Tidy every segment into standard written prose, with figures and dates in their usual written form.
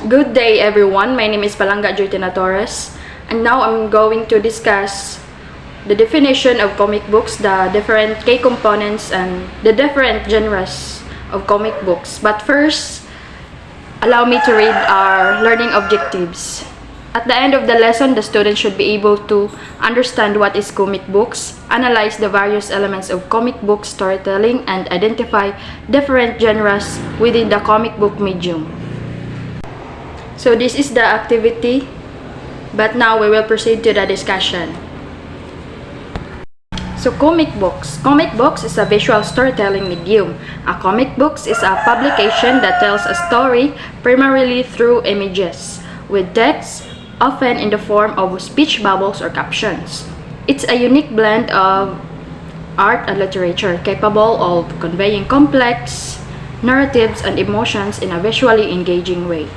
Good day everyone, my name is Palanga Joytina Torres, and now I'm going to discuss the definition of comic books, the different key components, and the different genres of comic books. But first, allow me to read our learning objectives. At the end of the lesson, the student should be able to understand what is comic books, analyze the various elements of comic book storytelling, and identify different genres within the comic book medium. So this is the activity, but now we will proceed to the discussion. So comic books. Comic books is a visual storytelling medium. A comic books is a publication that tells a story primarily through images, with text, often in the form of speech bubbles or captions. It's a unique blend of art and literature, capable of conveying complex narratives and emotions in a visually engaging way.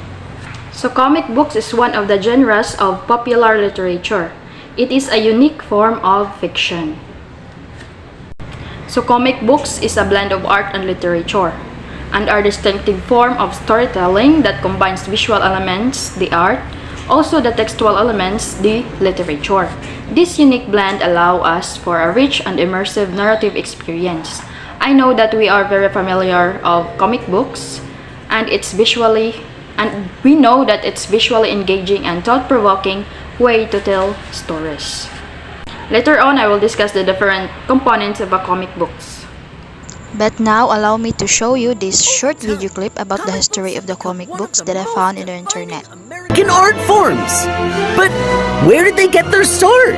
So comic books is one of the genres of popular literature. It is a unique form of fiction. So comic books is a blend of art and literature, and are a distinctive form of storytelling that combines visual elements, the art, also the textual elements, the literature. This unique blend allows us for a rich and immersive narrative experience. I know that we are very familiar of comic books, and we know that it's visually engaging and thought-provoking way to tell stories. Later on, I will discuss the different components of a comic books. But now, allow me to show you this short video clip about the history of the comic books that I found in the internet. American art forms! But where did they get their start?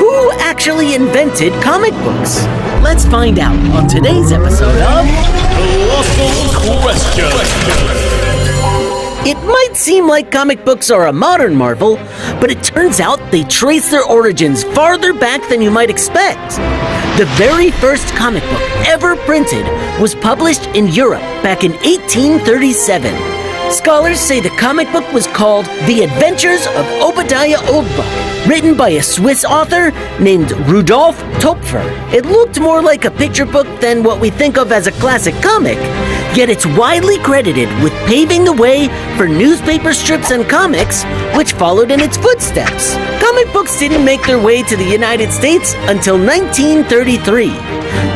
Who actually invented comic books? Let's find out on today's episode of Colossal Question. It might seem like comic books are a modern marvel, but it turns out they trace their origins farther back than you might expect. The very first comic book ever printed was published in Europe back in 1837. Scholars say the comic book was called The Adventures of Obadiah Oldbuck, written by a Swiss author named Rudolf Topfer. It looked more like a picture book than what we think of as a classic comic, yet it's widely credited with paving the way for newspaper strips and comics, which followed in its footsteps. Comic books didn't make their way to the United States until 1933.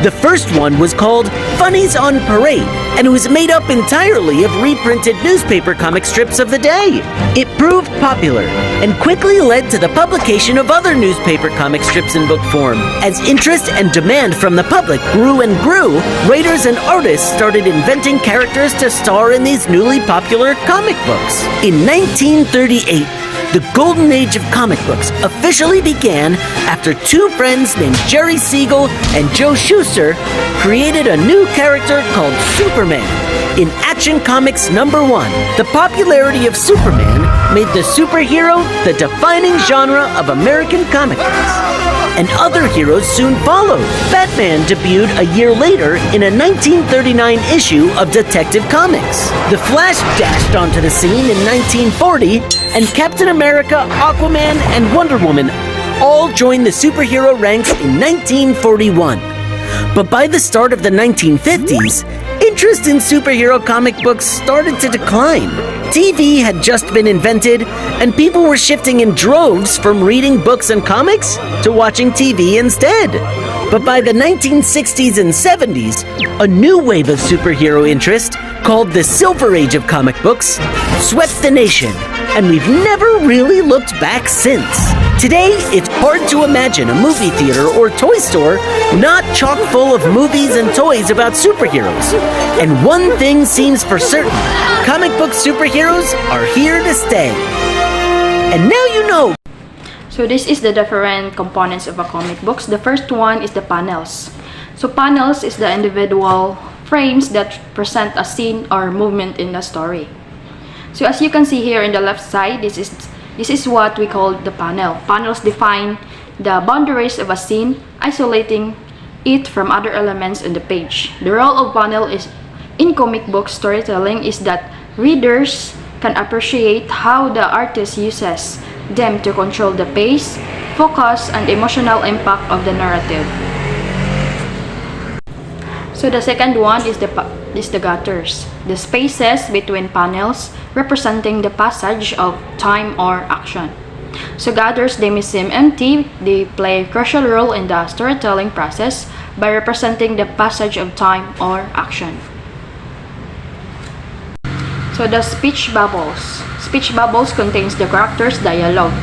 The first one was called Funnies on Parade, and it was made up entirely of reprinted newspaper comic strips of the day. It proved popular and quickly led to the publication of other newspaper comic strips in book form. As interest and demand from the public grew and grew, writers and artists started inventing characters to star in these newly popular comic books. In 1938, the golden age of comic books officially began after two friends named Jerry Siegel and Joe Shuster created a new character called Superman. In Action Comics #1, the popularity of Superman made the superhero the defining genre of American comic books. And other heroes soon followed. Batman debuted a year later in a 1939 issue of Detective Comics. The Flash dashed onto the scene in 1940, and Captain America, Aquaman, and Wonder Woman all joined the superhero ranks in 1941. But by the start of the 1950s, interest in superhero comic books started to decline. TV had just been invented, and people were shifting in droves from reading books and comics to watching TV instead. But by the 1960s and 70s, a new wave of superhero interest, called the Silver Age of comic books, swept the nation, and we've never really looked back since. Today, it's hard to imagine a movie theater or toy store not chock full of movies and toys about superheroes. And one thing seems for certain: comic book superheroes are here to stay. And now you know. So this is the different components of a comic books. The first one is the panels. So panels is the individual frames that present a scene or movement in the story. So as you can see here in the left side, this is what we call the panel. Panels define the boundaries of a scene, isolating it from other elements on the page. The role of panel is in comic book storytelling is that readers can appreciate how the artist uses them to control the pace, focus, and emotional impact of the narrative. So the second one is the gutters, the spaces between panels representing the passage of time or action. So gutters, they may seem empty, they play a crucial role in the storytelling process by representing the passage of time or action. So the speech bubbles. Speech bubbles contains the character's dialogue.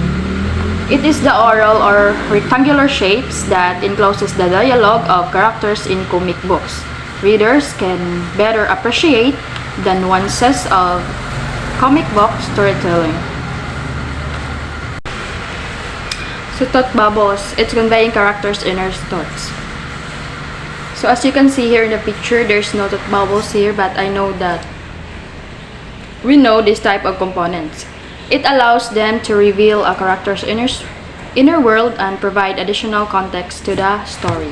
It is the oral or rectangular shapes that encloses the dialogue of characters in comic books. Readers can better appreciate the nuances of comic book storytelling. So thought bubbles, it's conveying characters' inner thoughts. So as you can see here in the picture, there's no thought bubbles here, but I know that we know this type of components. It allows them to reveal a character's inner world and provide additional context to the story.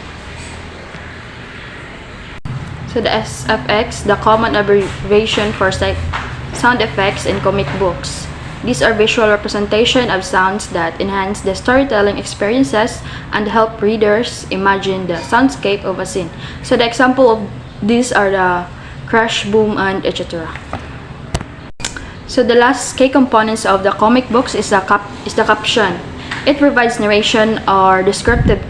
So the SFX, the common abbreviation for sound effects in comic books. These are visual representation of sounds that enhance the storytelling experiences and help readers imagine the soundscape of a scene. So the example of these are the crash, boom, and etc. So the last key components of the comic books is the caption. It provides narration or descriptive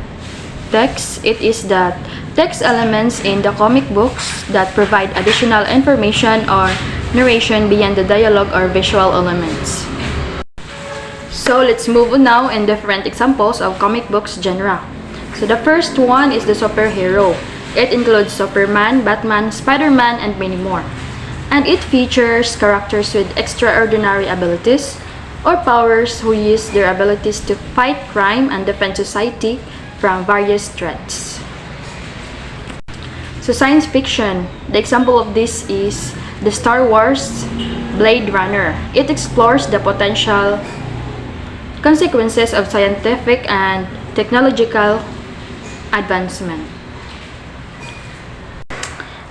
text. It is the text elements in the comic books that provide additional information or narration beyond the dialogue or visual elements. So let's move on now in different examples of comic books genre. So the first one is the superhero. It includes Superman, Batman, Spider-Man, and many more. And it features characters with extraordinary abilities or powers who use their abilities to fight crime and defend society from various threats. So science fiction, the example of this is the Star Wars Blade Runner. It explores the potential consequences of scientific and technological advancement.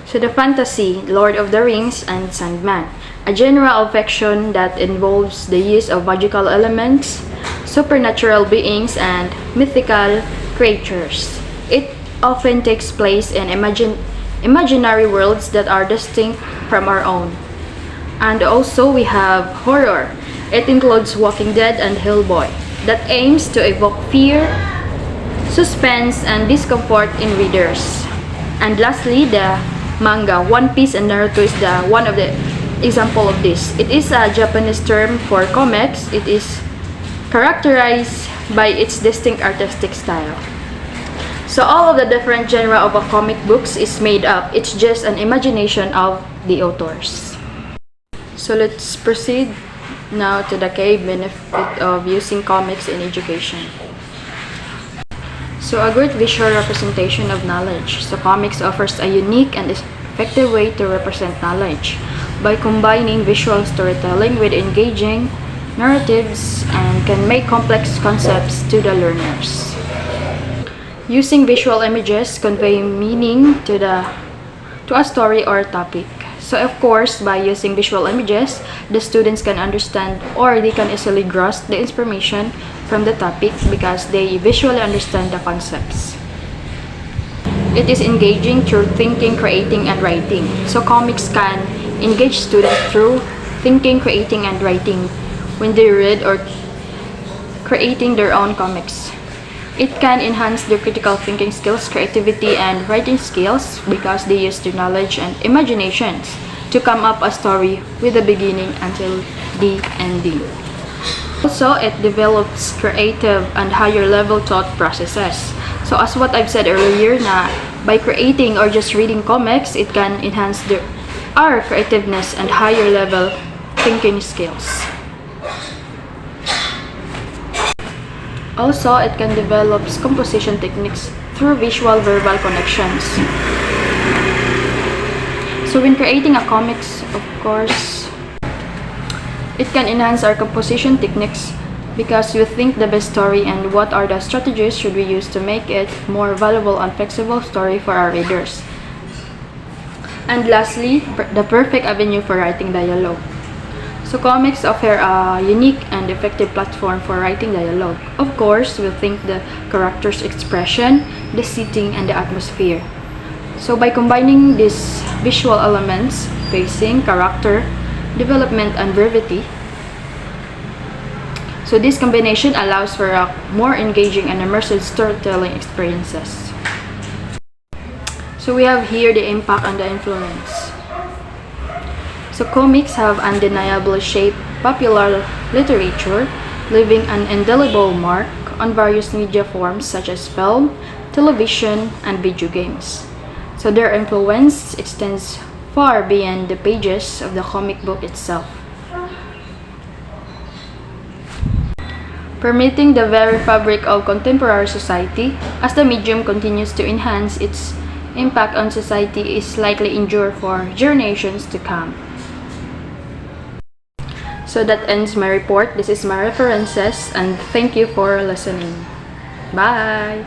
So the fantasy, Lord of the Rings and Sandman, a genre of fiction that involves the use of magical elements, supernatural beings, and mythical creatures. It often takes place in imaginary worlds that are distinct from our own. And also we have horror. It includes Walking Dead and Hellboy that aims to evoke fear, suspense, and discomfort in readers. And lastly, the manga. One Piece and Naruto is one of the example of this. It is a Japanese term for comics. It is characterized by its distinct artistic style. So all of the different genre of a comic books is made up. It's just an imagination of the authors. So let's proceed now to the key benefit of using comics in education. So a great visual representation of knowledge. So comics offers a unique and effective way to represent knowledge by combining visual storytelling with engaging narratives and can make complex concepts to the learners. Using visual images convey meaning to a story or topic. So of course, by using visual images, the students can understand or they can easily grasp the information from the topic because they visually understand the concepts. It is engaging through thinking, creating, and writing. So comics can engage students through thinking, creating, and writing when they read or creating their own comics. It can enhance their critical thinking skills, creativity, and writing skills because they use their knowledge and imaginations to come up a story with the beginning until the ending. Also, it develops creative and higher level thought processes. So as what I've said earlier na by creating or just reading comics, it can enhance our creativeness and higher level thinking skills. Also, it can develop composition techniques through visual verbal connections. So when creating a comics, of course, it can enhance our composition techniques because we think the best story and what are the strategies should we use to make it more valuable and flexible story for our readers. And lastly, the perfect avenue for writing dialogue. So comics offer a unique and effective platform for writing dialogue. Of course, we think the character's expression, the setting, and the atmosphere. So by combining these visual elements, pacing, character, development, and brevity, so this combination allows for a more engaging and immersive storytelling experiences. So we have here the impact and the influence. So comics have undeniably shaped popular literature, leaving an indelible mark on various media forms such as film, television, and video games. So their influence extends far beyond the pages of the comic book itself, permeating the very fabric of contemporary society. As the medium continues to enhance, its impact on society is likely endure for generations to come. So that ends my report. This is my references, and thank you for listening. Bye!